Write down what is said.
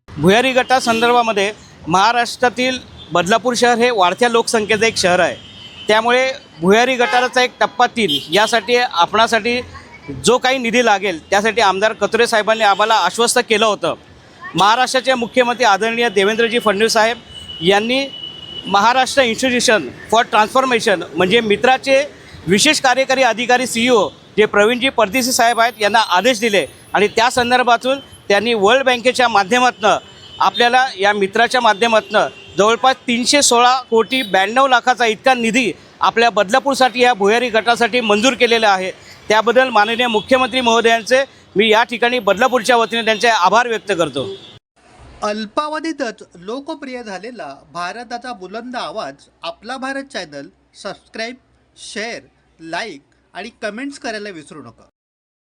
भुयारी गटासंदर्भामध्ये महाराष्ट्रातील बदलापूर शहर हे वाढत्या लोकसंख्येचं एक शहर आहे. त्यामुळे भुयारी गटाराचा एक टप्पा 3 यासाठी आपणासाठी जो काही निधी लागेल त्यासाठी आमदार कथोरे साहेबांनी आम्हाला आश्वस्त केलं होतं. महाराष्ट्राचे मुख्यमंत्री आदरणीय देवेंद्रजी फडणवीस साहेब यांनी महाराष्ट्र इन्स्टिट्यूशन फॉर ट्रान्सफॉर्मेशन म्हणजे मित्राचे विशेष कार्यकारी अधिकारी CEO जे प्रवीणजी परदेशी साहेब आहेत यांना आदेश दिले आणि त्या संदर्भातून त्यांनी वर्ल्ड बँकेच्या माध्यमातून आपल्याला या मित्राच्या माध्यमातून जवळपास 316,92 लाखाचा इतका निधी आपल्या बदलापूरसाठी या भुयारी गटासाठी मंजूर केलेला आहे. त्याबद्दल माननीय मुख्यमंत्री महोदयांचे मी या ठिकाणी बदलापूरच्या वतीने त्यांचे आभार व्यक्त करतो. अल्पावधीतच लोकप्रिय झालेला भारताचा बुलंद आवाज आपला Bharat channel subscribe, share, like आणि कमेंट्स करायला विसरू नका.